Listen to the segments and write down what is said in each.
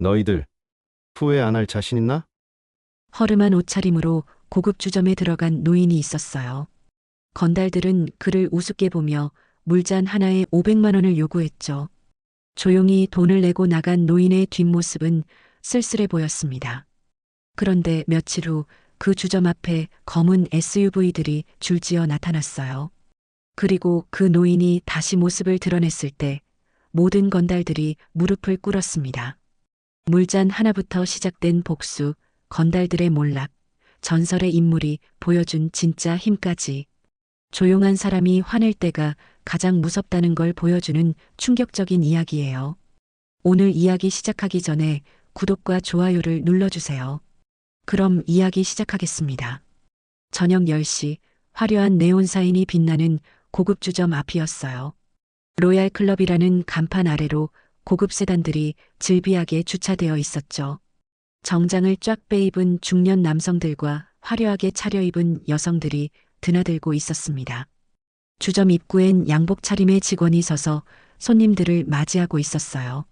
너희들 후회 안 할 자신 있나? 허름한 옷차림으로 고급 주점에 들어간 노인이 있었어요. 건달들은 그를 우습게 보며 물잔 하나에 500만 원을 요구했죠. 조용히 돈을 내고 나간 노인의 뒷모습은 쓸쓸해 보였습니다. 그런데 며칠 후 그 주점 앞에 검은 SUV들이 줄지어 나타났어요. 그리고 그 노인이 다시 모습을 드러냈을 때 모든 건달들이 무릎을 꿇었습니다. 물잔 하나부터 시작된 복수, 건달들의 몰락, 전설의 인물이 보여준 진짜 힘까지. 조용한 사람이 화낼 때가 가장 무섭다는 걸 보여주는 충격적인 이야기예요. 오늘 이야기 시작하기 전에 구독과 좋아요를 눌러주세요. 그럼 이야기 시작하겠습니다. 저녁 10시 화려한 네온 사인이 빛나는 고급 주점 앞이었어요. 로얄 클럽이라는 간판 아래로 고급 세단들이 즐비하게 주차되어 있었죠. 정장을 쫙 빼입은 중년 남성들과 화려하게 차려입은 여성들이 드나들고 있었습니다. 주점 입구엔 양복 차림의 직원이 서서 손님들을 맞이하고 있었어요.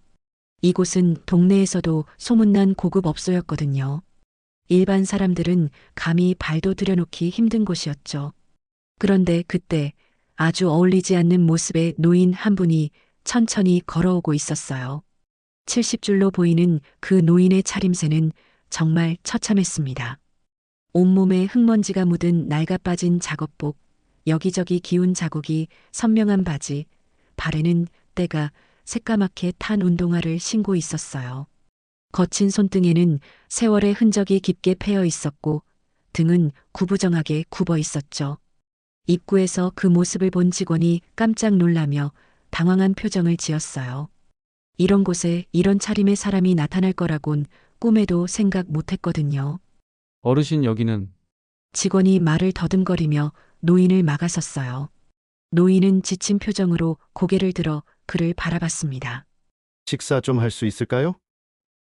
이곳은 동네에서도 소문난 고급 업소였거든요. 일반 사람들은 감히 발도 들여놓기 힘든 곳이었죠. 그런데 그때 아주 어울리지 않는 모습의 노인 한 분이 천천히 걸어오고 있었어요. 70줄로 보이는 그 노인의 차림새는 정말 처참했습니다. 온몸에 흙먼지가 묻은 낡아빠진 작업복, 여기저기 기운 자국이 선명한 바지, 발에는 때가 새까맣게 탄 운동화를 신고 있었어요. 거친 손등에는 세월의 흔적이 깊게 패여 있었고 등은 구부정하게 굽어 있었죠. 입구에서 그 모습을 본 직원이 깜짝 놀라며 당황한 표정을 지었어요. 이런 곳에 이런 차림의 사람이 나타날 거라곤 꿈에도 생각 못했거든요. 어르신 여기는 직원이 말을 더듬거리며 노인을 막아섰어요. 노인은 지친 표정으로 고개를 들어 그를 바라봤습니다. 식사 좀 할 수 있을까요?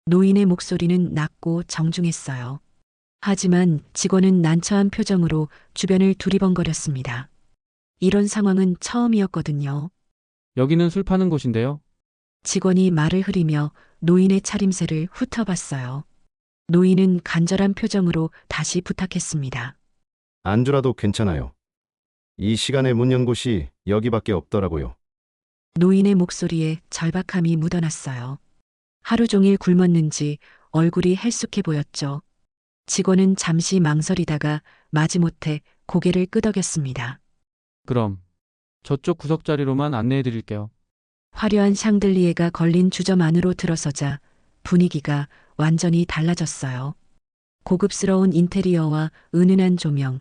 노인의 목소리는 낮고 정중했어요. 하지만 직원은 난처한 표정으로 주변을 두리번거렸습니다. 이런 상황은 처음이었거든요. 여기는 술 파는 곳인데요. 직원이 말을 흐리며 노인의 차림새를 훑어봤어요. 노인은 간절한 표정으로 다시 부탁했습니다. 안주라도 괜찮아요. 이 시간에 문 연 곳이 여기밖에 없더라고요. 노인의 목소리에 절박함이 묻어났어요. 하루 종일 굶었는지 얼굴이 헬쑥해 보였죠. 직원은 잠시 망설이다가 마지못해 고개를 끄덕였습니다. 그럼 저쪽 구석 자리로만 안내해 드릴게요. 화려한 샹들리에가 걸린 주점 안으로 들어서자 분위기가 완전히 달라졌어요. 고급스러운 인테리어와 은은한 조명,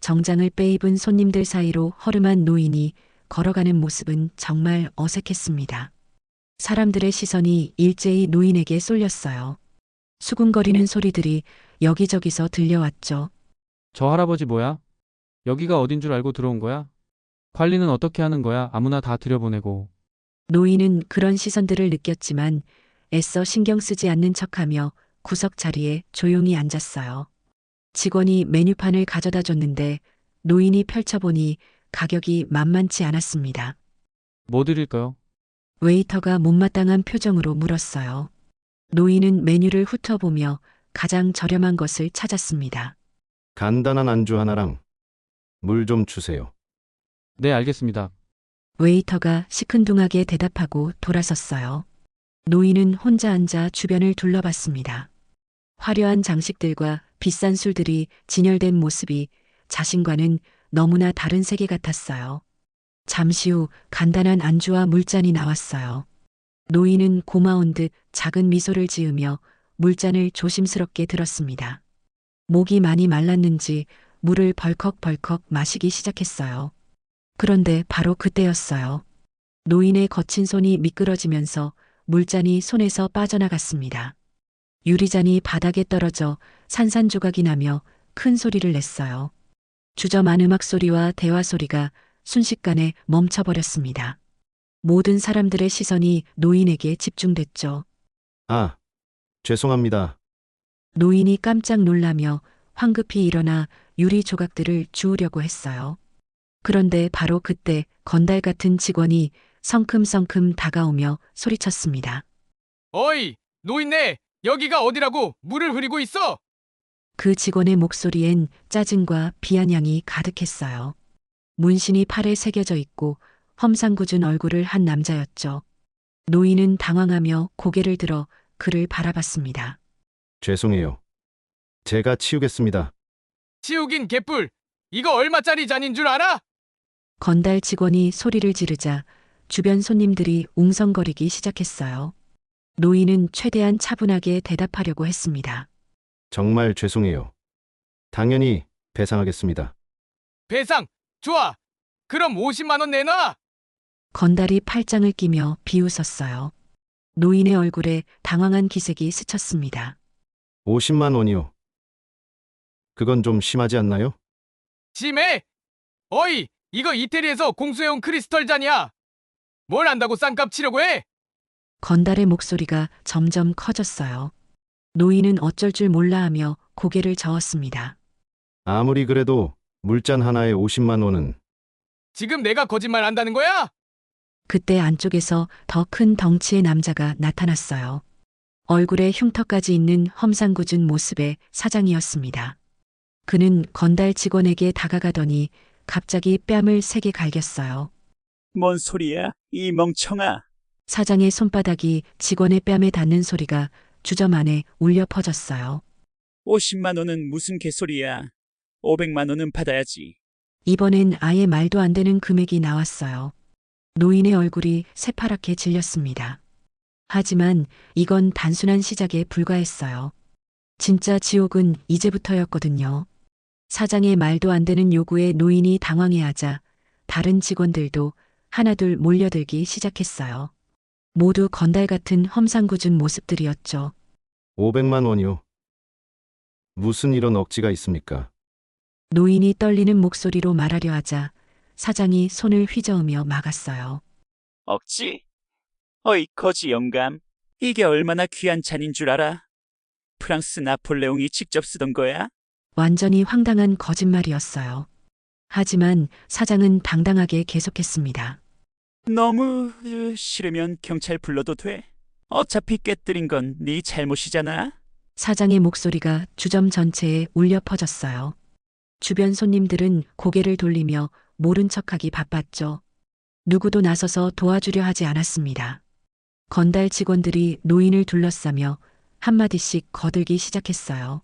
정장을 빼입은 손님들 사이로 허름한 노인이 걸어가는 모습은 정말 어색했습니다. 사람들의 시선이 일제히 노인에게 쏠렸어요. 수군거리는 소리들이 여기저기서 들려왔죠. 저 할아버지 뭐야? 여기가 어딘 줄 알고 들어온 거야? 관리는 어떻게 하는 거야? 아무나 다 들여보내고. 노인은 그런 시선들을 느꼈지만 애써 신경 쓰지 않는 척하며 구석 자리에 조용히 앉았어요. 직원이 메뉴판을 가져다 줬는데 노인이 펼쳐보니 가격이 만만치 않았습니다. 뭐 드릴까요? 웨이터가 못마땅한 표정으로 물었어요. 노인은 메뉴를 훑어보며 가장 저렴한 것을 찾았습니다. 간단한 안주 하나랑 물 좀 주세요. 네, 알겠습니다. 웨이터가 시큰둥하게 대답하고 돌아섰어요. 노인은 혼자 앉아 주변을 둘러봤습니다. 화려한 장식들과 비싼 술들이 진열된 모습이 자신과는 너무나 다른 세계 같았어요. 잠시 후 간단한 안주와 물잔이 나왔어요. 노인은 고마운 듯 작은 미소를 지으며 물잔을 조심스럽게 들었습니다. 목이 많이 말랐는지 물을 벌컥벌컥 마시기 시작했어요. 그런데 바로 그때였어요. 노인의 거친 손이 미끄러지면서 물잔이 손에서 빠져나갔습니다. 유리잔이 바닥에 떨어져 산산조각이 나며 큰 소리를 냈어요. 주점 안 음악 소리와 대화 소리가 순식간에 멈춰버렸습니다. 모든 사람들의 시선이 노인에게 집중됐죠. 아, 죄송합니다. 노인이 깜짝 놀라며 황급히 일어나 유리 조각들을 주우려고 했어요. 그런데 바로 그때 건달 같은 직원이 성큼성큼 다가오며 소리쳤습니다. 어이! 노인네, 여기가 어디라고 물을 흐리고 있어? 그 직원의 목소리엔 짜증과 비아냥이 가득했어요. 문신이 팔에 새겨져 있고 험상궂은 얼굴을 한 남자였죠. 노인은 당황하며 고개를 들어 그를 바라봤습니다. 죄송해요. 제가 치우겠습니다. 치우긴 개뿔. 이거 얼마짜리 잔인 줄 알아? 건달 직원이 소리를 지르자 주변 손님들이 웅성거리기 시작했어요. 노인은 최대한 차분하게 대답하려고 했습니다. 정말 죄송해요. 당연히 배상하겠습니다. 배상. 좋아. 그럼 50만 원 내놔. 건달이 팔짱을 끼며 비웃었어요. 노인의 얼굴에 당황한 기색이 스쳤습니다. 50만 원이요. 그건 좀 심하지 않나요? 심해. 어이, 이거 이태리에서 공수해온 크리스털 잔이야. 뭘 안다고 싼값 치려고 해? 건달의 목소리가 점점 커졌어요. 노인은 어쩔 줄 몰라 하며 고개를 저었습니다. 아무리 그래도 물잔 하나에 50만 원은 지금 내가 거짓말 한다는 거야? 그때 안쪽에서 더 큰 덩치의 남자가 나타났어요. 얼굴에 흉터까지 있는 험상궂은 모습의 사장이었습니다. 그는 건달 직원에게 다가가더니 갑자기 뺨을 세게 갈겼어요. 뭔 소리야, 이 멍청아. 사장의 손바닥이 직원의 뺨에 닿는 소리가 주점 안에 울려 퍼졌어요. 50만 원은 무슨 개소리야. 500만 원은 받아야지. 이번엔 아예 말도 안 되는 금액이 나왔어요. 노인의 얼굴이 새파랗게 질렸습니다. 하지만 이건 단순한 시작에 불과했어요. 진짜 지옥은 이제부터였거든요. 사장의 말도 안 되는 요구에 노인이 당황해하자 다른 직원들도 하나둘 몰려들기 시작했어요. 모두 건달 같은 험상궂은 모습들이었죠. 500만 원이요. 무슨 이런 억지가 있습니까? 노인이 떨리는 목소리로 말하려 하자 사장이 손을 휘저으며 막았어요. 억지? 어이, 거지 영감. 이게 얼마나 귀한 잔인 줄 알아? 프랑스 나폴레옹이 직접 쓰던 거야? 완전히 황당한 거짓말이었어요. 하지만 사장은 당당하게 계속했습니다. 너무 싫으면 경찰 불러도 돼. 어차피 깨뜨린 건 네 잘못이잖아. 사장의 목소리가 주점 전체에 울려 퍼졌어요. 주변 손님들은 고개를 돌리며 모른 척하기 바빴죠. 누구도 나서서 도와주려 하지 않았습니다. 건달 직원들이 노인을 둘러싸며 한마디씩 거들기 시작했어요.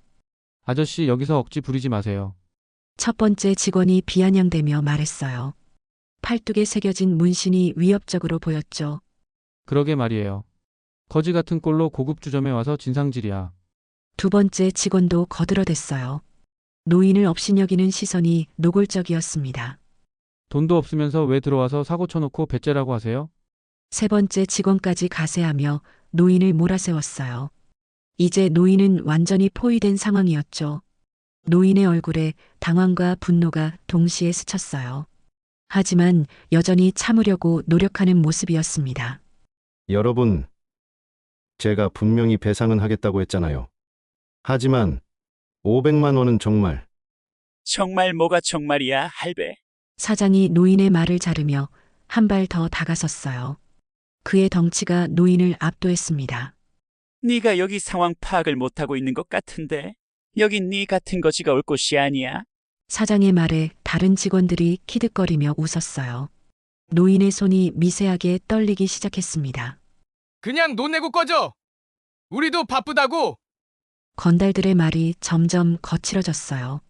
아저씨 여기서 억지 부리지 마세요. 첫 번째 직원이 비아냥대며 말했어요. 팔뚝에 새겨진 문신이 위협적으로 보였죠. 그러게 말이에요. 거지 같은 꼴로 고급 주점에 와서 진상질이야. 두 번째 직원도 거들어댔어요. 노인을 업신여기는 시선이 노골적이었습니다. 돈도 없으면서 왜 들어와서 사고 쳐놓고 배째라고 하세요? 세 번째 직원까지 가세하며 노인을 몰아세웠어요. 이제 노인은 완전히 포위된 상황이었죠. 노인의 얼굴에 당황과 분노가 동시에 스쳤어요. 하지만 여전히 참으려고 노력하는 모습이었습니다. 여러분, 제가 분명히 배상은 하겠다고 했잖아요. 하지만 500만 원은 정말 정말 뭐가 정말이야, 할배. 사장이 노인의 말을 자르며 한 발 더 다가섰어요. 그의 덩치가 노인을 압도했습니다. 네가 여기 상황 파악을 못하고 있는 것 같은데. 여긴 네 같은 거지가 올 곳이 아니야. 사장의 말에 다른 직원들이 키득거리며 웃었어요. 노인의 손이 미세하게 떨리기 시작했습니다. 그냥 돈 내고 꺼져. 우리도 바쁘다고. 건달들의 말이 점점 거칠어졌어요.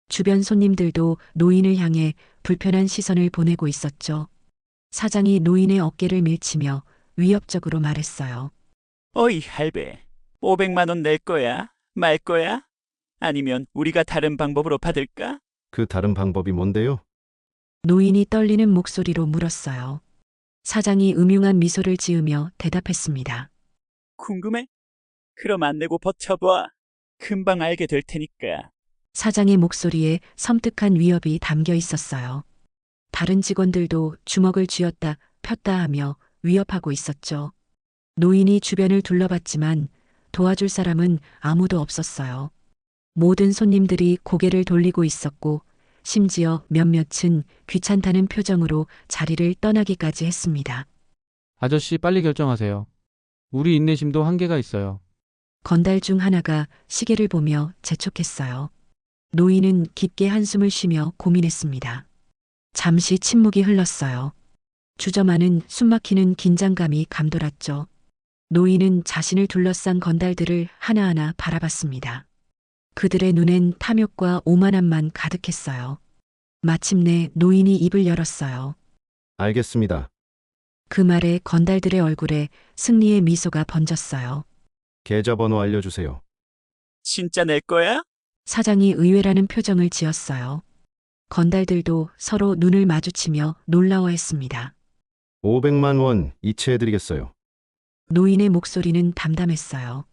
주변 손님들도 노인을 향해 불편한 시선을 보내고 있었죠. 사장이 노인의 어깨를 밀치며 위협적으로 말했어요. 어이, 할배. 500만 원 낼 거야? 말 거야? 아니면 우리가 다른 방법으로 받을까? 그 다른 방법이 뭔데요? 노인이 떨리는 목소리로 물었어요. 사장이 음흉한 미소를 지으며 대답했습니다. 궁금해? 그럼 안 내고 버텨봐. 금방 알게 될 테니까. 사장의 목소리에 섬뜩한 위협이 담겨 있었어요. 다른 직원들도 주먹을 쥐었다 폈다 하며 위협하고 있었죠. 노인이 주변을 둘러봤지만 도와줄 사람은 아무도 없었어요. 모든 손님들이 고개를 돌리고 있었고 심지어 몇몇은 귀찮다는 표정으로 자리를 떠나기까지 했습니다. 아저씨 빨리 결정하세요. 우리 인내심도 한계가 있어요. 건달 중 하나가 시계를 보며 재촉했어요. 노인은 깊게 한숨을 쉬며 고민했습니다. 잠시 침묵이 흘렀어요. 주저마는 숨막히는 긴장감이 감돌았죠. 노인은 자신을 둘러싼 건달들을 하나하나 바라봤습니다. 그들의 눈엔 탐욕과 오만함만 가득했어요. 마침내 노인이 입을 열었어요. 알겠습니다. 그 말에 건달들의 얼굴에 승리의 미소가 번졌어요. 계좌번호 알려주세요. 진짜 낼 거야? 사장이 의외라는 표정을 지었어요. 건달들도 서로 눈을 마주치며 놀라워했습니다. 500만 원 이체해드리겠어요. 노인의 목소리는 담담했어요.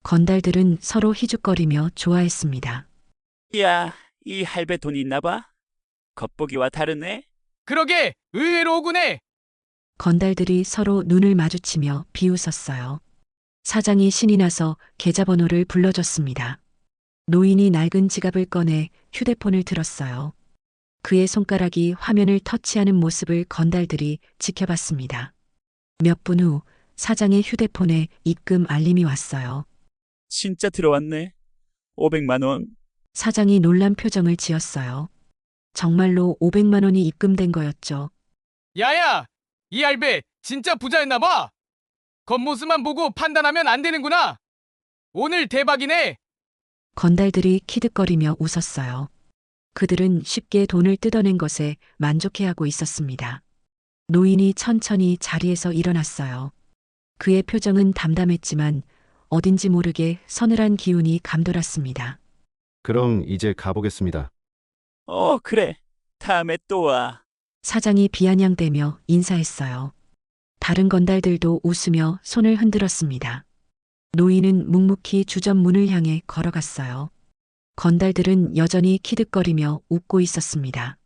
건달들은 서로 희죽거리며 좋아했습니다. 야, 이 할배 돈 있나 봐? 겉보기와 다르네? 그러게 의외로 오구네. 건달들이 서로 눈을 마주치며 비웃었어요. 사장이 신이 나서 계좌번호를 불러줬습니다. 노인이 낡은 지갑을 꺼내 휴대폰을 들었어요. 그의 손가락이 화면을 터치하는 모습을 건달들이 지켜봤습니다. 몇 분 후 사장의 휴대폰에 입금 알림이 왔어요. 진짜 들어왔네. 500만 원. 사장이 놀란 표정을 지었어요. 정말로 500만 원이 입금된 거였죠. 야야, 이 할배 진짜 부자였나 봐. 겉모습만 보고 판단하면 안 되는구나. 오늘 대박이네. 건달들이 키득거리며 웃었어요. 그들은 쉽게 돈을 뜯어낸 것에 만족해하고 있었습니다. 노인이 천천히 자리에서 일어났어요. 그의 표정은 담담했지만 어딘지 모르게 서늘한 기운이 감돌았습니다. 그럼 이제 가보겠습니다. 그래. 다음에 또 와. 사장이 비아냥대며 인사했어요. 다른 건달들도 웃으며 손을 흔들었습니다. 노인은 묵묵히 주점 문을 향해 걸어갔어요. 건달들은 여전히 키득거리며 웃고 있었습니다.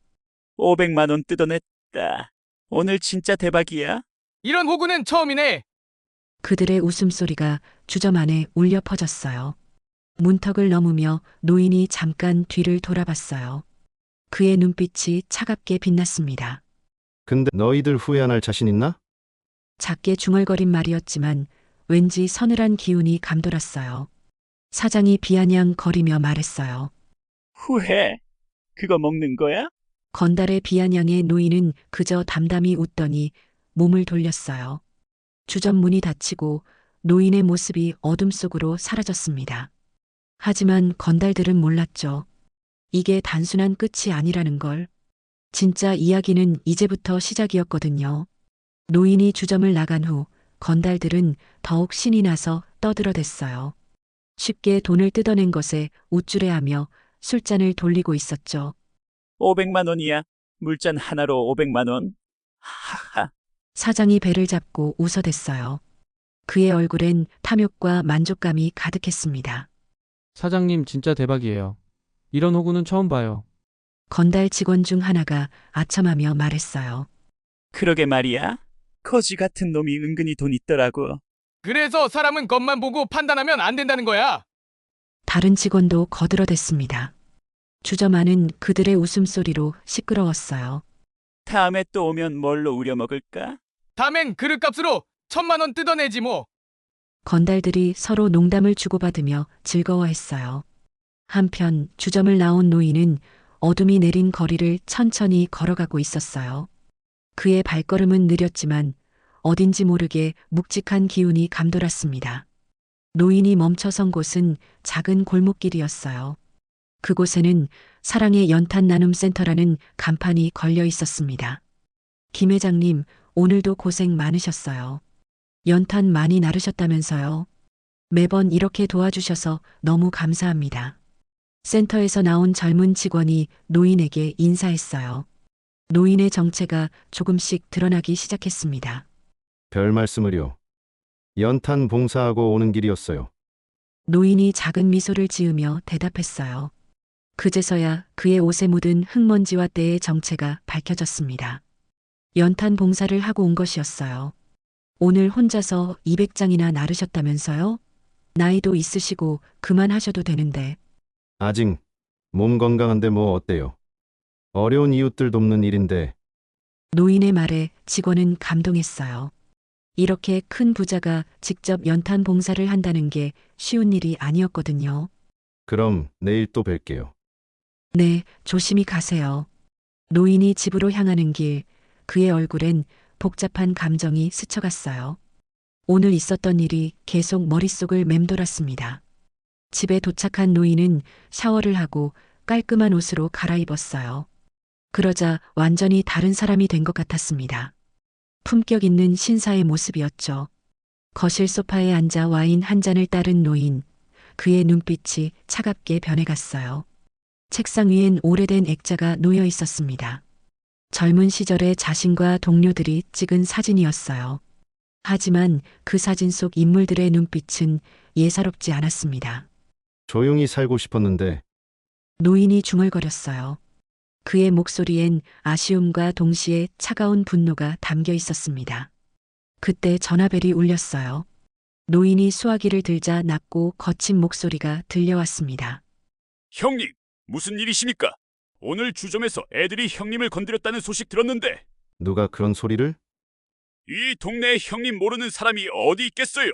500만 원 뜯어냈다. 오늘 진짜 대박이야. 이런 호구는 처음이네. 그들의 웃음소리가 주점 안에 울려 퍼졌어요. 문턱을 넘으며 노인이 잠깐 뒤를 돌아봤어요. 그의 눈빛이 차갑게 빛났습니다. 근데 너희들 후회 안 할 자신 있나? 작게 중얼거린 말이었지만 왠지 서늘한 기운이 감돌았어요. 사장이 비아냥 거리며 말했어요. 후회. 그거 먹는 거야? 건달의 비아냥에 노인은 그저 담담히 웃더니 몸을 돌렸어요. 주점 문이 닫히고 노인의 모습이 어둠 속으로 사라졌습니다. 하지만 건달들은 몰랐죠. 이게 단순한 끝이 아니라는 걸. 진짜 이야기는 이제부터 시작이었거든요. 노인이 주점을 나간 후 건달들은 더욱 신이 나서 떠들어댔어요. 쉽게 돈을 뜯어낸 것에 우쭐해하며 술잔을 돌리고 있었죠. 500만 원이야. 물잔 하나로 500만 원. 하하. 사장이 배를 잡고 웃어댔어요. 그의 얼굴엔 탐욕과 만족감이 가득했습니다. 사장님 진짜 대박이에요. 이런 호구는 처음 봐요. 건달 직원 중 하나가 아첨하며 말했어요. 그러게 말이야. 거지 같은 놈이 은근히 돈 있더라고. 그래서 사람은 겉만 보고 판단하면 안 된다는 거야. 다른 직원도 거들어댔습니다. 주점 안은 그들의 웃음소리로 시끄러웠어요. 다음에 또 오면 뭘로 우려 먹을까? 다음엔 그릇값으로 1000만 원 뜯어내지 뭐. 건달들이 서로 농담을 주고받으며 즐거워했어요. 한편 주점을 나온 노인은 어둠이 내린 거리를 천천히 걸어가고 있었어요. 그의 발걸음은 느렸지만 어딘지 모르게 묵직한 기운이 감돌았습니다. 노인이 멈춰선 곳은 작은 골목길이었어요. 그곳에는 사랑의 연탄 나눔 센터라는 간판이 걸려 있었습니다. 김 회장님, 오늘도 고생 많으셨어요. 연탄 많이 나르셨다면서요. 매번 이렇게 도와주셔서 너무 감사합니다. 센터에서 나온 젊은 직원이 노인에게 인사했어요. 노인의 정체가 조금씩 드러나기 시작했습니다. 별 말씀을요. 연탄 봉사하고 오는 길이었어요. 노인이 작은 미소를 지으며 대답했어요. 그제서야 그의 옷에 묻은 흙먼지와 때의 정체가 밝혀졌습니다. 연탄 봉사를 하고 온 것이었어요. 오늘 혼자서 200장이나 나르셨다면서요? 나이도 있으시고 그만하셔도 되는데. 아직 몸 건강한데 뭐 어때요? 어려운 이웃들 돕는 일인데 노인의 말에 직원은 감동했어요. 이렇게 큰 부자가 직접 연탄 봉사를 한다는 게 쉬운 일이 아니었거든요. 그럼 내일 또 뵐게요. 네, 조심히 가세요. 노인이 집으로 향하는 길, 그의 얼굴엔 복잡한 감정이 스쳐갔어요. 오늘 있었던 일이 계속 머릿속을 맴돌았습니다. 집에 도착한 노인은 샤워를 하고 깔끔한 옷으로 갈아입었어요. 그러자 완전히 다른 사람이 된 것 같았습니다. 품격 있는 신사의 모습이었죠. 거실 소파에 앉아 와인 한 잔을 따른 노인, 그의 눈빛이 차갑게 변해갔어요. 책상 위엔 오래된 액자가 놓여 있었습니다. 젊은 시절의 자신과 동료들이 찍은 사진이었어요. 하지만 그 사진 속 인물들의 눈빛은 예사롭지 않았습니다. 조용히 살고 싶었는데 노인이 중얼거렸어요. 그의 목소리엔 아쉬움과 동시에 차가운 분노가 담겨 있었습니다. 그때 전화벨이 울렸어요. 노인이 수화기를 들자 낮고 거친 목소리가 들려왔습니다. 형님, 무슨 일이십니까? 오늘 주점에서 애들이 형님을 건드렸다는 소식 들었는데 누가 그런 소리를? 이 동네에 형님 모르는 사람이 어디 있겠어요?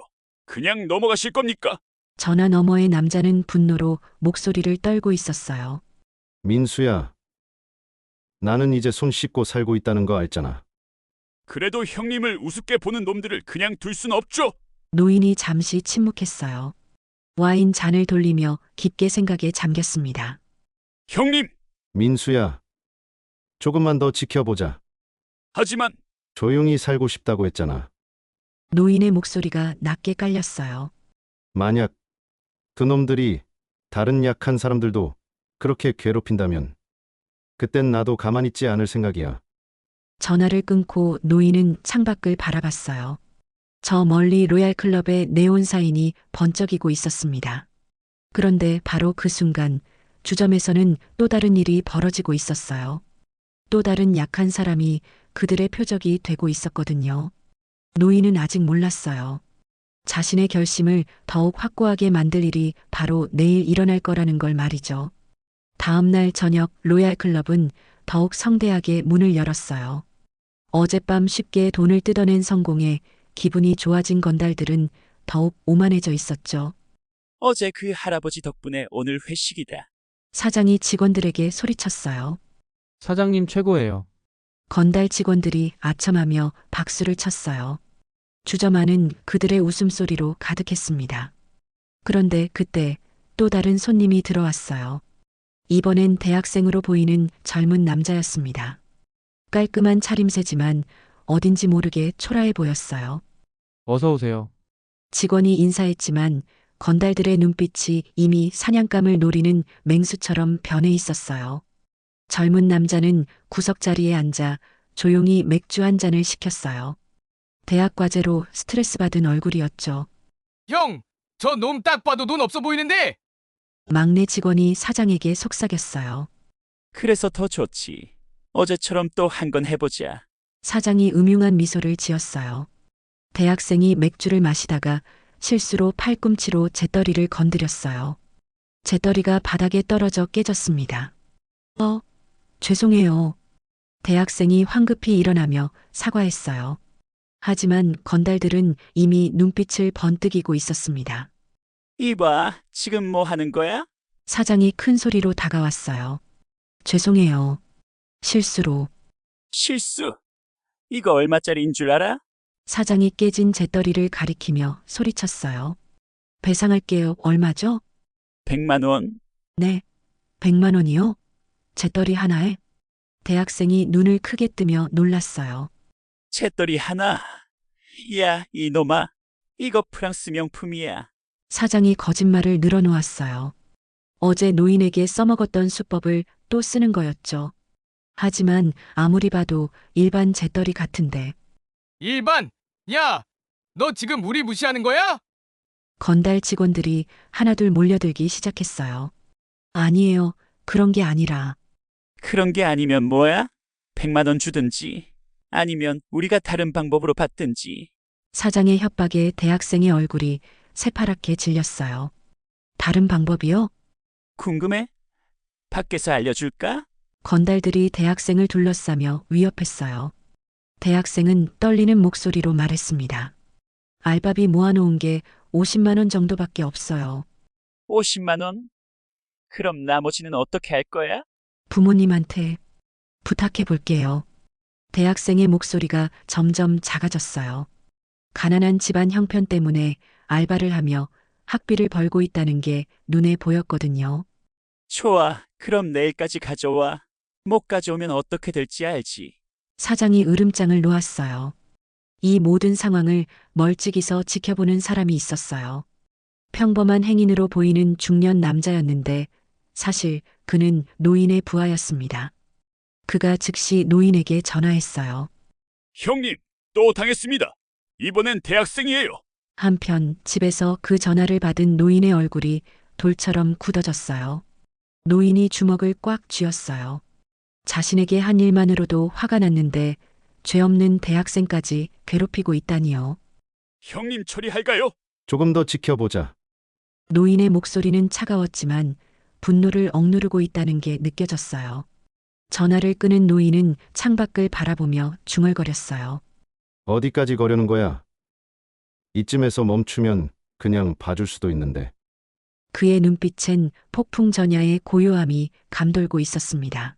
그냥 넘어가실 겁니까? 전화 너머의 남자는 분노로 목소리를 떨고 있었어요. 민수야. 나는 이제 손 씻고 살고 있다는 거 알잖아. 그래도 형님을 우습게 보는 놈들을 그냥 둘 순 없죠? 노인이 잠시 침묵했어요. 와인 잔을 돌리며 깊게 생각에 잠겼습니다. 형님! 민수야. 조금만 더 지켜보자. 하지만 조용히 살고 싶다고 했잖아. 노인의 목소리가 낮게 깔렸어요. 만약 그 놈들이 다른 약한 사람들도 그렇게 괴롭힌다면 그땐 나도 가만히 있지 않을 생각이야. 전화를 끊고 노인은 창밖을 바라봤어요. 저 멀리 로얄클럽의 네온 사인이 번쩍이고 있었습니다. 그런데 바로 그 순간 주점에서는 또 다른 일이 벌어지고 있었어요. 또 다른 약한 사람이 그들의 표적이 되고 있었거든요. 노인은 아직 몰랐어요. 자신의 결심을 더욱 확고하게 만들 일이 바로 내일 일어날 거라는 걸 말이죠. 다음 날 저녁 로얄클럽은 더욱 성대하게 문을 열었어요. 어젯밤 쉽게 돈을 뜯어낸 성공에 기분이 좋아진 건달들은 더욱 오만해져 있었죠. 어제 그 할아버지 덕분에 오늘 회식이다. 사장이 직원들에게 소리쳤어요. 사장님 최고예요. 건달 직원들이 아첨하며 박수를 쳤어요. 주점 안은 그들의 웃음소리로 가득했습니다. 그런데 그때 또 다른 손님이 들어왔어요. 이번엔 대학생으로 보이는 젊은 남자였습니다. 깔끔한 차림새지만 어딘지 모르게 초라해 보였어요. 어서 오세요. 직원이 인사했지만 건달들의 눈빛이 이미 사냥감을 노리는 맹수처럼 변해 있었어요. 젊은 남자는 구석자리에 앉아 조용히 맥주 한 잔을 시켰어요. 대학 과제로 스트레스 받은 얼굴이었죠. 형, 저 놈 딱 봐도 돈 없어 보이는데? 막내 직원이 사장에게 속삭였어요. 그래서 더 좋지. 어제처럼 또 한 건 해보자. 사장이 음흉한 미소를 지었어요. 대학생이 맥주를 마시다가 실수로 팔꿈치로 재떨이를 건드렸어요. 재떨이가 바닥에 떨어져 깨졌습니다. 죄송해요. 대학생이 황급히 일어나며 사과했어요. 하지만 건달들은 이미 눈빛을 번뜩이고 있었습니다. 이봐, 지금 뭐 하는 거야? 사장이 큰 소리로 다가왔어요. 죄송해요. 실수로. 실수. 이거 얼마짜리인 줄 알아? 사장이 깨진 재떨이를 가리키며 소리쳤어요. 배상할게요. 얼마죠? 100만 원. 네. 100만 원이요? 재떨이 하나에? 대학생이 눈을 크게 뜨며 놀랐어요. 채떨이 하나. 야, 이놈아. 이거 프랑스 명품이야. 사장이 거짓말을 늘어놓았어요. 어제 노인에게 써먹었던 수법을 또 쓰는 거였죠. 하지만 아무리 봐도 일반 재떨이 같은데. 일반! 야! 너 지금 우리 무시하는 거야? 건달 직원들이 하나둘 몰려들기 시작했어요. 아니에요. 그런 게 아니라. 그런 게 아니면 뭐야? 100만 원 주든지. 아니면 우리가 다른 방법으로 받든지. 사장의 협박에 대학생의 얼굴이 새파랗게 질렸어요. 다른 방법이요? 궁금해? 밖에서 알려줄까? 건달들이 대학생을 둘러싸며 위협했어요. 대학생은 떨리는 목소리로 말했습니다. 알바비 모아놓은 게 50만 원 정도밖에 없어요. 50만 원? 그럼 나머지는 어떻게 할 거야? 부모님한테 부탁해 볼게요. 대학생의 목소리가 점점 작아졌어요. 가난한 집안 형편 때문에 알바를 하며 학비를 벌고 있다는 게 눈에 보였거든요. 좋아. 그럼 내일까지 가져와. 못 가져오면 어떻게 될지 알지. 사장이 으름장을 놓았어요. 이 모든 상황을 멀찍이서 지켜보는 사람이 있었어요. 평범한 행인으로 보이는 중년 남자였는데 사실 그는 노인의 부하였습니다. 그가 즉시 노인에게 전화했어요. 형님, 또 당했습니다. 이번엔 대학생이에요. 한편 집에서 그 전화를 받은 노인의 얼굴이 돌처럼 굳어졌어요. 노인이 주먹을 꽉 쥐었어요. 자신에게 한 일만으로도 화가 났는데 죄 없는 대학생까지 괴롭히고 있다니요. 형님 처리할까요? 조금 더 지켜보자. 노인의 목소리는 차가웠지만 분노를 억누르고 있다는 게 느껴졌어요. 전화를 끊은 노인은 창밖을 바라보며 중얼거렸어요. 어디까지 거려는 거야? 이쯤에서 멈추면 그냥 봐줄 수도 있는데. 그의 눈빛엔 폭풍 전야의 고요함이 감돌고 있었습니다.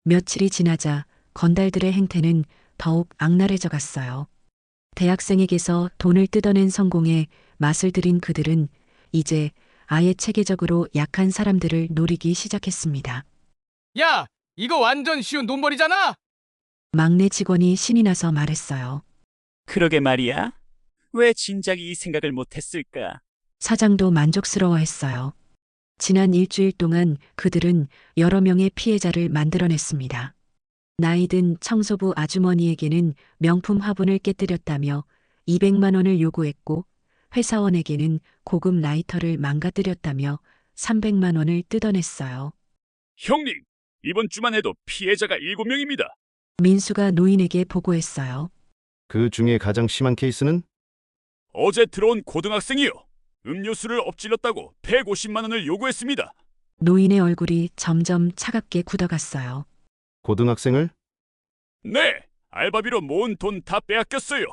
며칠이 지나자 건달들의 행태는 더욱 악랄해져 갔어요. 대학생에게서 돈을 뜯어낸 성공에 맛을 들인 그들은 이제 아예 체계적으로 약한 사람들을 노리기 시작했습니다. 야, 이거 완전 쉬운 돈벌이잖아. 막내 직원이 신이 나서 말했어요. 그러게 말이야. 왜 진작 이 생각을 못했을까? 사장도 만족스러워했어요. 지난 일주일 동안 그들은 여러 명의 피해자를 만들어냈습니다. 나이든 청소부 아주머니에게는 명품 화분을 깨뜨렸다며 200만 원을 요구했고 회사원에게는 고급 라이터를 망가뜨렸다며 300만 원을 뜯어냈어요. 형님, 이번 주만 해도 피해자가 7명입니다. 민수가 노인에게 보고했어요. 그 중에 가장 심한 케이스는? 어제 들어온 고등학생이요. 음료수를 엎질렀다고 150만 원을 요구했습니다. 노인의 얼굴이 점점 차갑게 굳어갔어요. 고등학생을? 네, 알바비로 모은 돈 다 빼앗겼어요.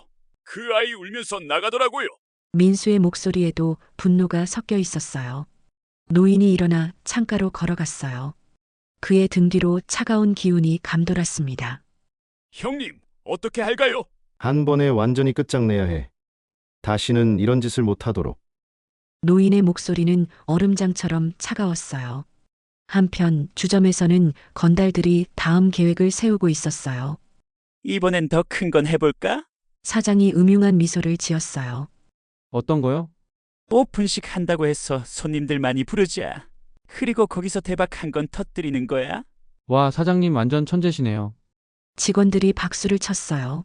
그 아이 울면서 나가더라고요. 민수의 목소리에도 분노가 섞여 있었어요. 노인이 일어나 창가로 걸어갔어요. 그의 등 뒤로 차가운 기운이 감돌았습니다. 형님, 어떻게 할까요? 한 번에 완전히 끝장내야 해. 다시는 이런 짓을 못하도록. 노인의 목소리는 얼음장처럼 차가웠어요. 한편 주점에서는 건달들이 다음 계획을 세우고 있었어요. 이번엔 더 큰 건 해볼까? 사장이 음흉한 미소를 지었어요. 어떤 거요? 오픈식 한다고 해서 손님들 많이 부르자. 그리고 거기서 대박 한 건 터뜨리는 거야. 와, 사장님 완전 천재시네요. 직원들이 박수를 쳤어요.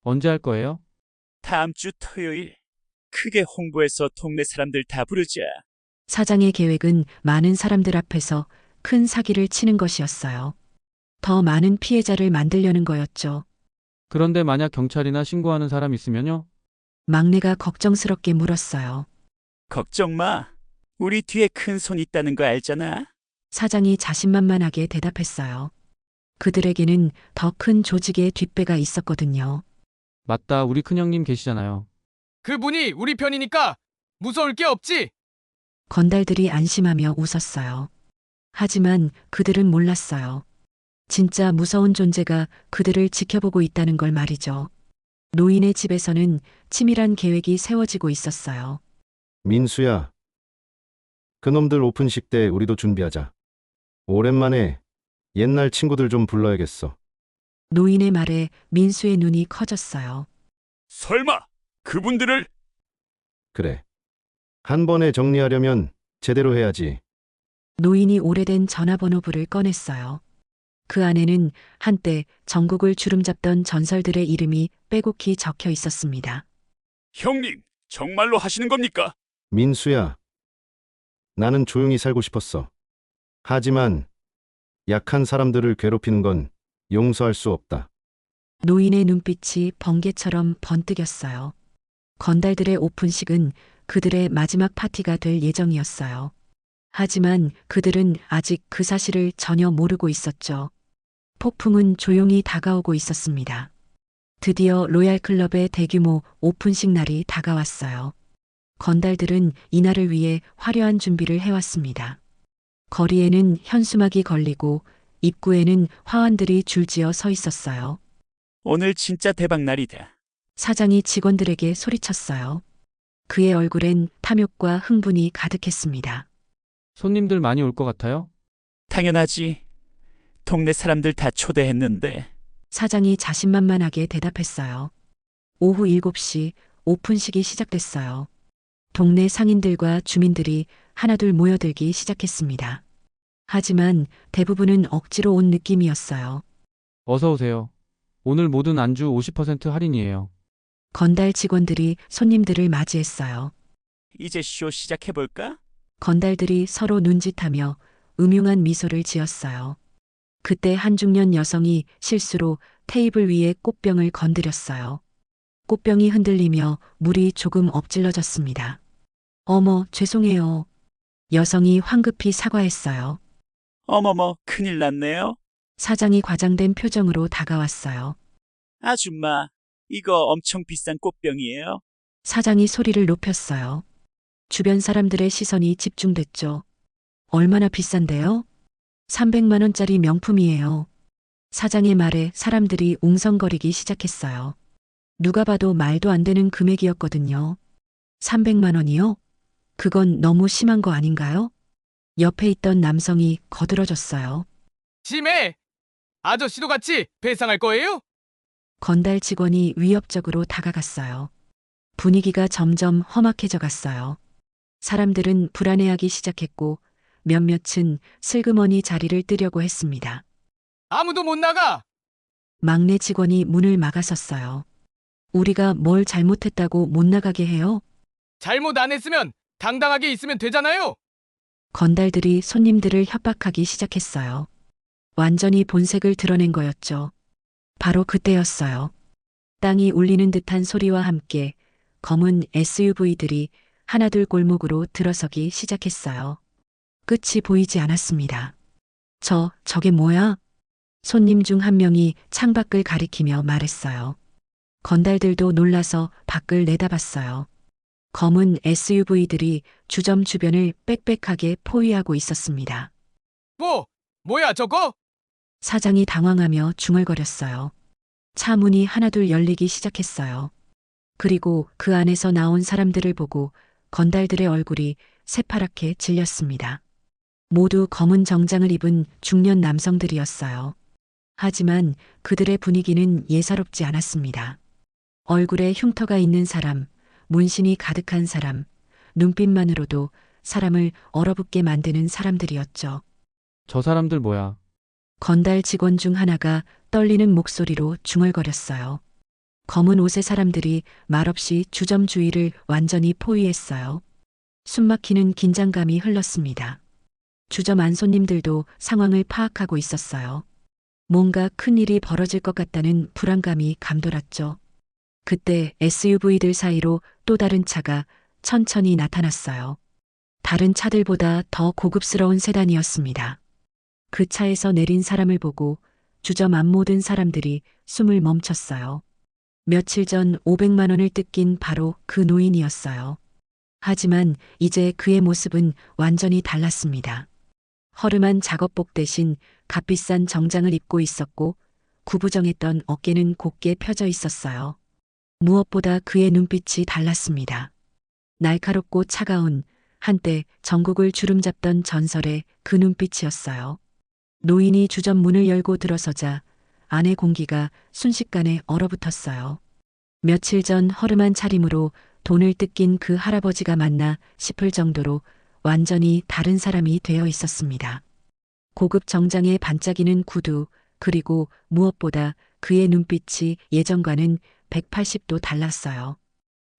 언제 할 거예요? 다음 주 토요일. 크게 홍보해서 동네 사람들 다 부르자. 사장의 계획은 많은 사람들 앞에서 큰 사기를 치는 것이었어요. 더 많은 피해자를 만들려는 거였죠. 그런데 만약 경찰이나 신고하는 사람 있으면요? 막내가 걱정스럽게 물었어요. 걱정 마. 우리 뒤에 큰 손 있다는 거 알잖아. 사장이 자신만만하게 대답했어요. 그들에게는 더 큰 조직의 뒷배가 있었거든요. 맞다, 우리 큰형님 계시잖아요. 그분이 우리 편이니까 무서울 게 없지. 건달들이 안심하며 웃었어요. 하지만 그들은 몰랐어요. 진짜 무서운 존재가 그들을 지켜보고 있다는 걸 말이죠. 노인의 집에서는 치밀한 계획이 세워지고 있었어요. 민수야. 그놈들 오픈식 때 우리도 준비하자. 오랜만에 옛날 친구들 좀 불러야겠어. 노인의 말에 민수의 눈이 커졌어요. 설마 그분들을? 그래. 한 번에 정리하려면 제대로 해야지. 노인이 오래된 전화번호부를 꺼냈어요. 그 안에는 한때 전국을 주름잡던 전설들의 이름이 빼곡히 적혀 있었습니다. 형님, 정말로 하시는 겁니까? 민수야. 나는 조용히 살고 싶었어. 하지만 약한 사람들을 괴롭히는 건 용서할 수 없다. 노인의 눈빛이 번개처럼 번뜩였어요. 건달들의 오픈식은 그들의 마지막 파티가 될 예정이었어요. 하지만 그들은 아직 그 사실을 전혀 모르고 있었죠. 폭풍은 조용히 다가오고 있었습니다. 드디어 로얄클럽의 대규모 오픈식 날이 다가왔어요. 건달들은 이날을 위해 화려한 준비를 해왔습니다. 거리에는 현수막이 걸리고 입구에는 화환들이 줄지어 서 있었어요. 오늘 진짜 대박 날이다. 사장이 직원들에게 소리쳤어요. 그의 얼굴엔 탐욕과 흥분이 가득했습니다. 손님들 많이 올 것 같아요? 당연하지. 동네 사람들 다 초대했는데. 사장이 자신만만하게 대답했어요. 오후 7시 오픈식이 시작됐어요. 동네 상인들과 주민들이 하나둘 모여들기 시작했습니다. 하지만 대부분은 억지로 온 느낌이었어요. 어서 오세요. 오늘 모든 안주 50% 할인이에요. 건달 직원들이 손님들을 맞이했어요. 이제 쇼 시작해볼까? 건달들이 서로 눈짓하며 음흉한 미소를 지었어요. 그때 한 중년 여성이 실수로 테이블 위에 꽃병을 건드렸어요. 꽃병이 흔들리며 물이 조금 엎질러졌습니다. 어머, 죄송해요. 여성이 황급히 사과했어요. 어머머, 큰일 났네요. 사장이 과장된 표정으로 다가왔어요. 아줌마, 이거 엄청 비싼 꽃병이에요. 사장이 소리를 높였어요. 주변 사람들의 시선이 집중됐죠. 얼마나 비싼데요? 300만 원짜리 명품이에요. 사장의 말에 사람들이 웅성거리기 시작했어요. 누가 봐도 말도 안 되는 금액이었거든요. 300만 원이요? 그건 너무 심한 거 아닌가요? 옆에 있던 남성이 거들어졌어요. 심해! 아저씨도 같이 배상할 거예요? 건달 직원이 위협적으로 다가갔어요. 분위기가 점점 험악해져 갔어요. 사람들은 불안해하기 시작했고 몇몇은 슬그머니 자리를 뜨려고 했습니다. 아무도 못 나가! 막내 직원이 문을 막아섰어요. 우리가 뭘 잘못했다고 못 나가게 해요? 잘못 안 했으면 당당하게 있으면 되잖아요! 건달들이 손님들을 협박하기 시작했어요. 완전히 본색을 드러낸 거였죠. 바로 그때였어요. 땅이 울리는 듯한 소리와 함께 검은 SUV들이 하나둘 골목으로 들어서기 시작했어요. 끝이 보이지 않았습니다. 저게 뭐야? 손님 중 한 명이 창밖을 가리키며 말했어요. 건달들도 놀라서 밖을 내다봤어요. 검은 SUV들이 주점 주변을 빽빽하게 포위하고 있었습니다. 뭐야 저거? 사장이 당황하며 중얼거렸어요. 차 문이 하나둘 열리기 시작했어요. 그리고 그 안에서 나온 사람들을 보고 건달들의 얼굴이 새파랗게 질렸습니다. 모두 검은 정장을 입은 중년 남성들이었어요. 하지만 그들의 분위기는 예사롭지 않았습니다. 얼굴에 흉터가 있는 사람, 문신이 가득한 사람, 눈빛만으로도 사람을 얼어붙게 만드는 사람들이었죠. 저 사람들 뭐야? 건달 직원 중 하나가 떨리는 목소리로 중얼거렸어요. 검은 옷의 사람들이 말없이 주점 주위를 완전히 포위했어요. 숨막히는 긴장감이 흘렀습니다. 주점 안 손님들도 상황을 파악하고 있었어요. 뭔가 큰일이 벌어질 것 같다는 불안감이 감돌았죠. 그때 SUV들 사이로 또 다른 차가 천천히 나타났어요. 다른 차들보다 더 고급스러운 세단이었습니다. 그 차에서 내린 사람을 보고 주점 안 모든 사람들이 숨을 멈췄어요. 며칠 전 500만 원을 뜯긴 바로 그 노인이었어요. 하지만 이제 그의 모습은 완전히 달랐습니다. 허름한 작업복 대신 값비싼 정장을 입고 있었고 구부정했던 어깨는 곧게 펴져 있었어요. 무엇보다 그의 눈빛이 달랐습니다. 날카롭고 차가운 한때 전국을 주름잡던 전설의 그 눈빛이었어요. 노인이 주점 문을 열고 들어서자 안의 공기가 순식간에 얼어붙었어요. 며칠 전 허름한 차림으로 돈을 뜯긴 그 할아버지가 맞나 싶을 정도로 완전히 다른 사람이 되어 있었습니다. 고급 정장에 반짝이는 구두, 그리고 무엇보다 그의 눈빛이 예전과는 180도 달랐어요.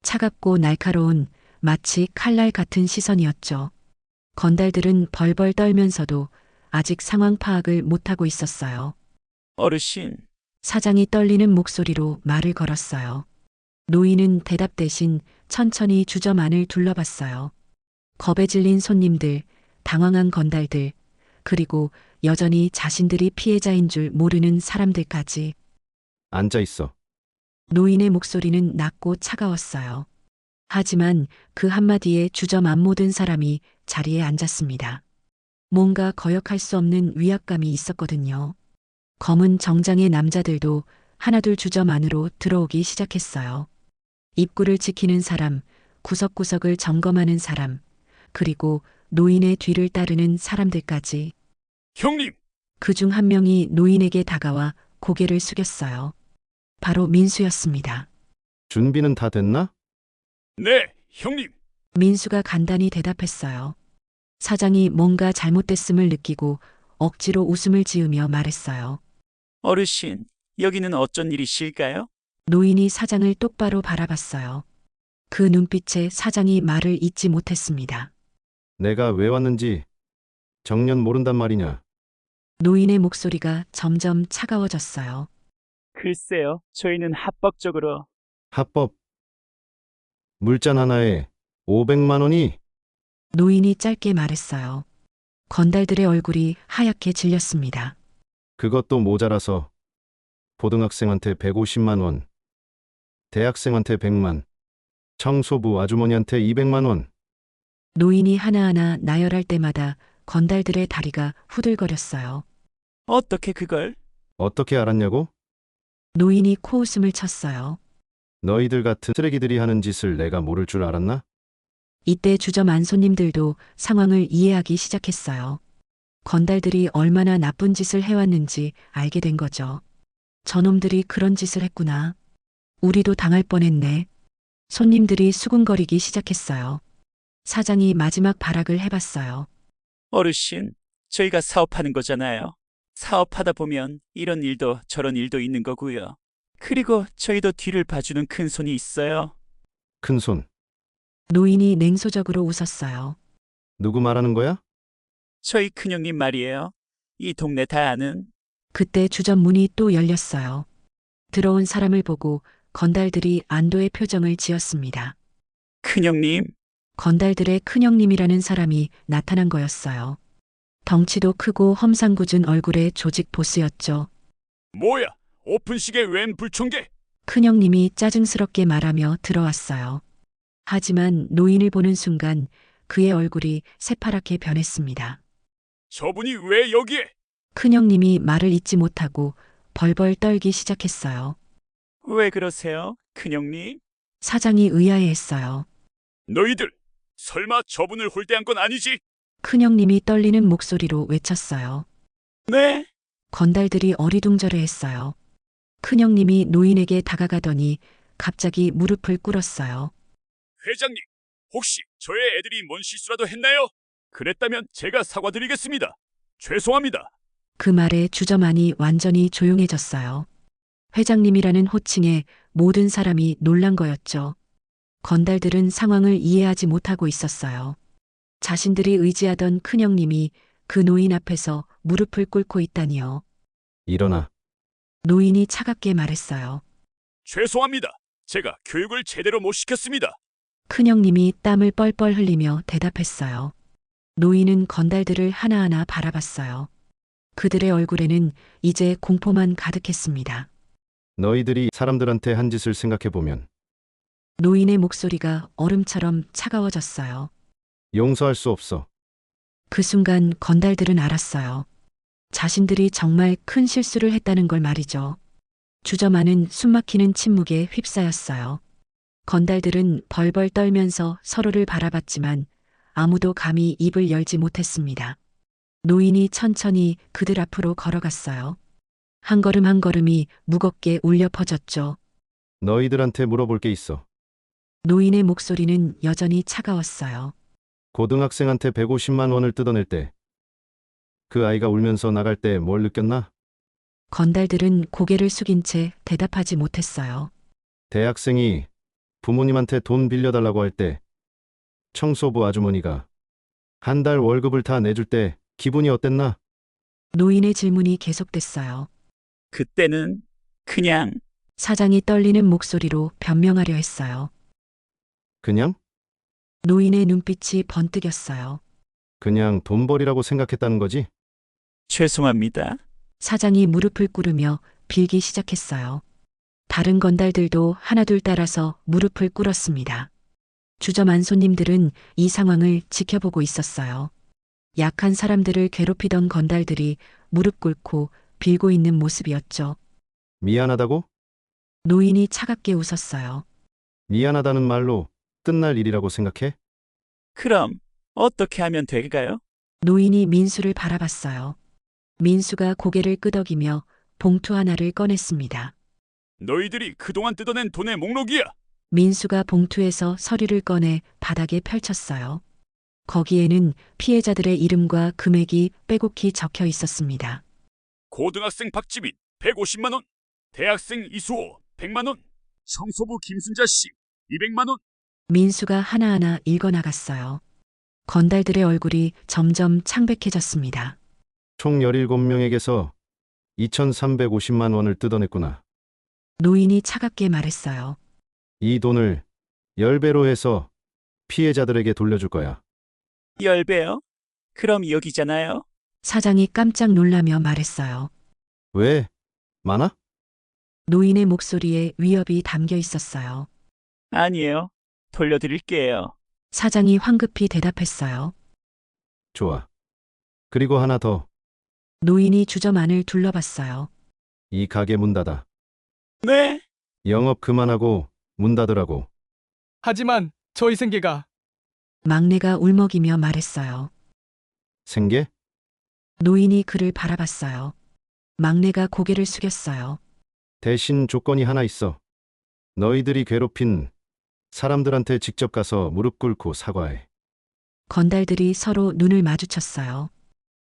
차갑고 날카로운 마치 칼날 같은 시선이었죠. 건달들은 벌벌 떨면서도 아직 상황 파악을 못하고 있었어요. 어르신, 사장이 떨리는 목소리로 말을 걸었어요. 노인은 대답 대신 천천히 주점 안을 둘러봤어요. 겁에 질린 손님들, 당황한 건달들, 그리고 여전히 자신들이 피해자인 줄 모르는 사람들까지. 앉아 있어. 노인의 목소리는 낮고 차가웠어요. 하지만 그 한마디에 주저 안 모든 사람이 자리에 앉았습니다. 뭔가 거역할 수 없는 위압감이 있었거든요. 검은 정장의 남자들도 하나둘 주점 안으로 들어오기 시작했어요. 입구를 지키는 사람, 구석구석을 점검하는 사람, 그리고 노인의 뒤를 따르는 사람들까지. 형님! 그중 한 명이 노인에게 다가와 고개를 숙였어요. 바로 민수였습니다. 준비는 다 됐나? 네, 형님! 민수가 간단히 대답했어요. 사장이 뭔가 잘못됐음을 느끼고 억지로 웃음을 지으며 말했어요. 어르신, 여기는 어쩐 일이실까요? 노인이 사장을 똑바로 바라봤어요. 그 눈빛에 사장이 말을 잇지 못했습니다. 내가 왜 왔는지 정녕 모른단 말이냐? 노인의 목소리가 점점 차가워졌어요. 글쎄요, 저희는 합법적으로. 합법. 물잔 하나에 500만 원이? 노인이 짧게 말했어요. 건달들의 얼굴이 하얗게 질렸습니다. 그것도 모자라서 고등학생한테 150만 원, 대학생한테 100만, 청소부 아주머니한테 200만 원. 노인이 하나하나 나열할 때마다 건달들의 다리가 후들거렸어요. 어떻게 그걸? 어떻게 알았냐고? 노인이 코웃음을 쳤어요. 너희들 같은 쓰레기들이 하는 짓을 내가 모를 줄 알았나? 이때 주점 안 손님들도 상황을 이해하기 시작했어요. 건달들이 얼마나 나쁜 짓을 해왔는지 알게 된 거죠. 저놈들이 그런 짓을 했구나. 우리도 당할 뻔했네. 손님들이 수군거리기 시작했어요. 사장이 마지막 발악을 해봤어요. 어르신, 저희가 사업하는 거잖아요. 사업하다 보면 이런 일도 저런 일도 있는 거고요. 그리고 저희도 뒤를 봐주는 큰 손이 있어요. 큰 손. 노인이 냉소적으로 웃었어요. 누구 말하는 거야? 저희 큰형님 말이에요. 이 동네 다 아는. 그때 주점 문이 또 열렸어요. 들어온 사람을 보고 건달들이 안도의 표정을 지었습니다. 큰형님, 건달들의 큰형님이라는 사람이 나타난 거였어요. 덩치도 크고 험상궂은 얼굴의 조직 보스였죠. 뭐야? 오픈식에 웬 불청객? 큰형님이 짜증스럽게 말하며 들어왔어요. 하지만 노인을 보는 순간 그의 얼굴이 새파랗게 변했습니다. 저분이 왜 여기에? 큰형님이 말을 잇지 못하고 벌벌 떨기 시작했어요. 왜 그러세요, 큰형님? 사장이 의아해했어요. 너희들, 설마 저분을 홀대한 건 아니지? 큰형님이 떨리는 목소리로 외쳤어요. 네? 건달들이 어리둥절해했어요. 큰형님이 노인에게 다가가더니 갑자기 무릎을 꿇었어요. 회장님, 혹시 저의 애들이 뭔 실수라도 했나요? 그랬다면 제가 사과드리겠습니다. 죄송합니다. 그 말에 주점 안이 완전히 조용해졌어요. 회장님이라는 호칭에 모든 사람이 놀란 거였죠. 건달들은 상황을 이해하지 못하고 있었어요. 자신들이 의지하던 큰형님이 그 노인 앞에서 무릎을 꿇고 있다니요. 일어나. 노인이 차갑게 말했어요. 죄송합니다. 제가 교육을 제대로 못 시켰습니다. 큰형님이 땀을 뻘뻘 흘리며 대답했어요. 노인은 건달들을 하나하나 바라봤어요. 그들의 얼굴에는 이제 공포만 가득했습니다. 너희들이 사람들한테 한 짓을 생각해보면 노인의 목소리가 얼음처럼 차가워졌어요. 용서할 수 없어. 그 순간 건달들은 알았어요. 자신들이 정말 큰 실수를 했다는 걸 말이죠. 주저마는 숨막히는 침묵에 휩싸였어요. 건달들은 벌벌 떨면서 서로를 바라봤지만 아무도 감히 입을 열지 못했습니다. 노인이 천천히 그들 앞으로 걸어갔어요. 한 걸음 한 걸음이 무겁게 울려 퍼졌죠. 너희들한테 물어볼 게 있어. 노인의 목소리는 여전히 차가웠어요. 고등학생한테 150만 원을 뜯어낼 때 그 아이가 울면서 나갈 때 뭘 느꼈나? 건달들은 고개를 숙인 채 대답하지 못했어요. 대학생이 부모님한테 돈 빌려달라고 할 때 청소부 아주머니가 한 달 월급을 다 내줄 때 기분이 어땠나? 노인의 질문이 계속됐어요. 그때는 그냥 사장이 떨리는 목소리로 변명하려 했어요. 그냥? 노인의 눈빛이 번뜩였어요. 그냥 돈벌이라고 생각했다는 거지? 죄송합니다. 사장이 무릎을 꿇으며 빌기 시작했어요. 다른 건달들도 하나둘 따라서 무릎을 꿇었습니다. 주저만 손님들은 이 상황을 지켜보고 있었어요. 약한 사람들을 괴롭히던 건달들이 무릎 꿇고 빌고 있는 모습이었죠. 미안하다고? 노인이 차갑게 웃었어요. 미안하다는 말로 끝날 일이라고 생각해? 그럼 어떻게 하면 될까요? 노인이 민수를 바라봤어요. 민수가 고개를 끄덕이며 봉투 하나를 꺼냈습니다. 너희들이 그동안 뜯어낸 돈의 목록이야. 민수가 봉투에서 서류를 꺼내 바닥에 펼쳤어요. 거기에는 피해자들의 이름과 금액이 빼곡히 적혀 있었습니다. 고등학생 박지민 150만 원, 대학생 이수호 100만 원, 청소부 김순자 씨 200만 원. 민수가 하나하나 읽어나갔어요. 건달들의 얼굴이 점점 창백해졌습니다. 총 17명에게서 2,350만 원을 뜯어냈구나. 노인이 차갑게 말했어요. 이 돈을 10배로 해서 피해자들에게 돌려줄 거야. 10배요? 그럼 여기잖아요. 사장이 깜짝 놀라며 말했어요. 왜? 많아? 노인의 목소리에 위협이 담겨 있었어요. 아니에요. 돌려드릴게요. 사장이 황급히 대답했어요. 좋아. 그리고 하나 더. 노인이 주저만을 둘러봤어요. 이 가게 문 닫아. 네? 영업 그만하고 문 닫으라고. 하지만 저희 생계가 막내가 울먹이며 말했어요. 생계? 노인이 그를 바라봤어요. 막내가 고개를 숙였어요. 대신 조건이 하나 있어. 너희들이 괴롭힌 사람들한테 직접 가서 무릎 꿇고 사과해. 건달들이 서로 눈을 마주쳤어요.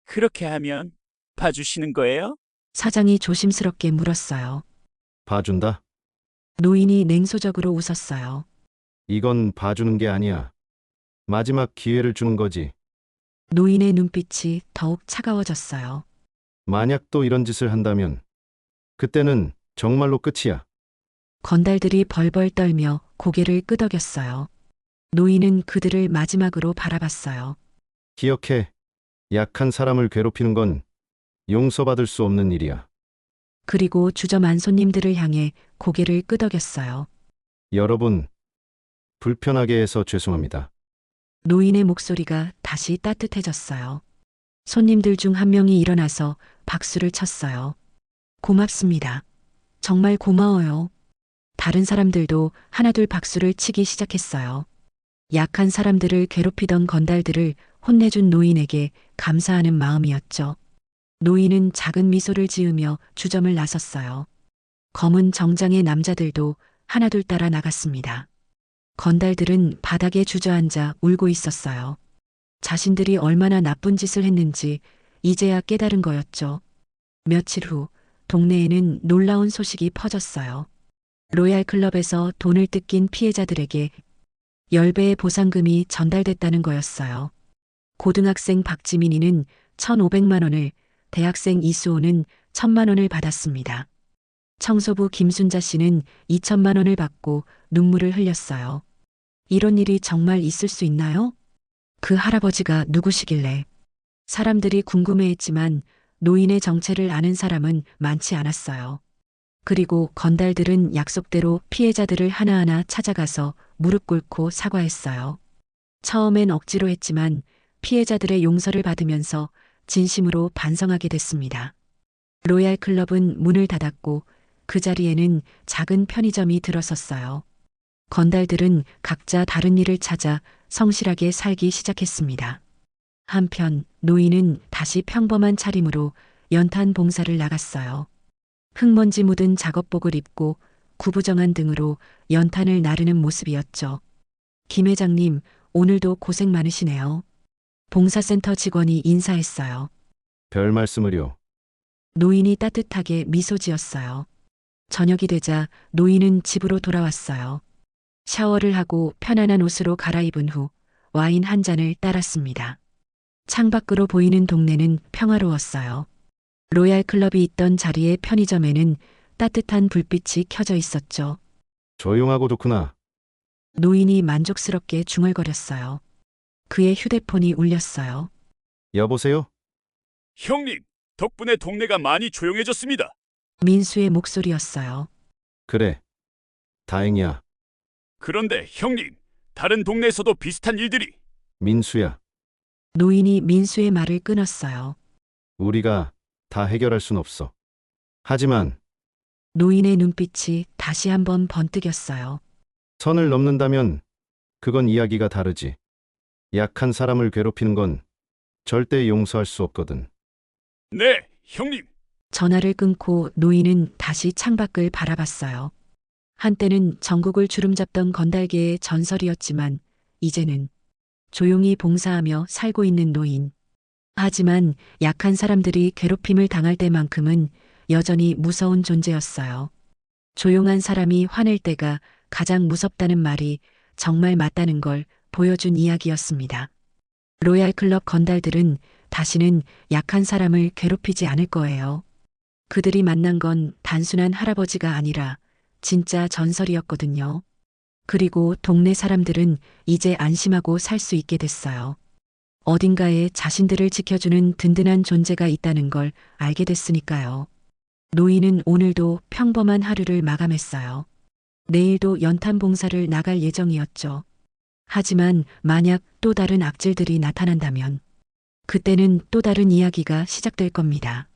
그렇게 하면 봐주시는 거예요? 사장이 조심스럽게 물었어요. 봐준다? 노인이 냉소적으로 웃었어요. 이건 봐주는 게 아니야. 마지막 기회를 주는 거지. 노인의 눈빛이 더욱 차가워졌어요. 만약 또 이런 짓을 한다면 그때는 정말로 끝이야. 건달들이 벌벌 떨며 고개를 끄덕였어요. 노인은 그들을 마지막으로 바라봤어요. 기억해. 약한 사람을 괴롭히는 건 용서받을 수 없는 일이야. 그리고 주저만 손님들을 향해 고개를 끄덕였어요. 여러분, 불편하게 해서 죄송합니다. 노인의 목소리가 다시 따뜻해졌어요. 손님들 중 한 명이 일어나서 박수를 쳤어요. 고맙습니다. 정말 고마워요. 다른 사람들도 하나둘 박수를 치기 시작했어요. 약한 사람들을 괴롭히던 건달들을 혼내준 노인에게 감사하는 마음이었죠. 노인은 작은 미소를 지으며 주점을 나섰어요. 검은 정장의 남자들도 하나둘 따라 나갔습니다. 건달들은 바닥에 주저앉아 울고 있었어요. 자신들이 얼마나 나쁜 짓을 했는지 이제야 깨달은 거였죠. 며칠 후 동네에는 놀라운 소식이 퍼졌어요. 로얄 클럽에서 돈을 뜯긴 피해자들에게 10배의 보상금이 전달됐다는 거였어요. 고등학생 박지민이는 1,500만 원을, 대학생 이수호는 1,000만 원을 받았습니다. 청소부 김순자 씨는 2,000만 원을 받고 눈물을 흘렸어요. 이런 일이 정말 있을 수 있나요? 그 할아버지가 누구시길래? 사람들이 궁금해했지만 노인의 정체를 아는 사람은 많지 않았어요. 그리고 건달들은 약속대로 피해자들을 하나하나 찾아가서 무릎 꿇고 사과했어요. 처음엔 억지로 했지만 피해자들의 용서를 받으면서 진심으로 반성하게 됐습니다. 로얄 클럽은 문을 닫았고 그 자리에는 작은 편의점이 들어섰어요. 건달들은 각자 다른 일을 찾아 성실하게 살기 시작했습니다. 한편 노인은 다시 평범한 차림으로 연탄 봉사를 나갔어요. 흙먼지 묻은 작업복을 입고 구부정한 등으로 연탄을 나르는 모습이었죠. 김 회장님, 오늘도 고생 많으시네요. 봉사센터 직원이 인사했어요. 별 말씀을요. 노인이 따뜻하게 미소 지었어요. 저녁이 되자 노인은 집으로 돌아왔어요. 샤워를 하고 편안한 옷으로 갈아입은 후 와인 한 잔을 따랐습니다. 창밖으로 보이는 동네는 평화로웠어요. 로얄 클럽이 있던 자리의 편의점에는 따뜻한 불빛이 켜져 있었죠. 조용하고 좋구나. 노인이 만족스럽게 중얼거렸어요. 그의 휴대폰이 울렸어요. 여보세요? 형님, 덕분에 동네가 많이 조용해졌습니다. 민수의 목소리였어요. 그래. 다행이야. 그런데 형님, 다른 동네에서도 비슷한 일들이. 민수야. 노인이 민수의 말을 끊었어요. 우리가 다 해결할 순 없어. 하지만 노인의 눈빛이 다시 한번 번뜩였어요. 선을 넘는다면 그건 이야기가 다르지. 약한 사람을 괴롭히는 건 절대 용서할 수 없거든. 네, 형님. 전화를 끊고 노인은 다시 창밖을 바라봤어요. 한때는 전국을 주름잡던 건달계의 전설이었지만 이제는 조용히 봉사하며 살고 있는 노인. 하지만 약한 사람들이 괴롭힘을 당할 때만큼은 여전히 무서운 존재였어요. 조용한 사람이 화낼 때가 가장 무섭다는 말이 정말 맞다는 걸 보여준 이야기였습니다. 로얄 클럽 건달들은 다시는 약한 사람을 괴롭히지 않을 거예요. 그들이 만난 건 단순한 할아버지가 아니라 진짜 전설이었거든요. 그리고 동네 사람들은 이제 안심하고 살 수 있게 됐어요. 어딘가에 자신들을 지켜주는 든든한 존재가 있다는 걸 알게 됐으니까요. 노인은 오늘도 평범한 하루를 마감했어요. 내일도 연탄 봉사를 나갈 예정이었죠. 하지만 만약 또 다른 악질들이 나타난다면 그때는 또 다른 이야기가 시작될 겁니다.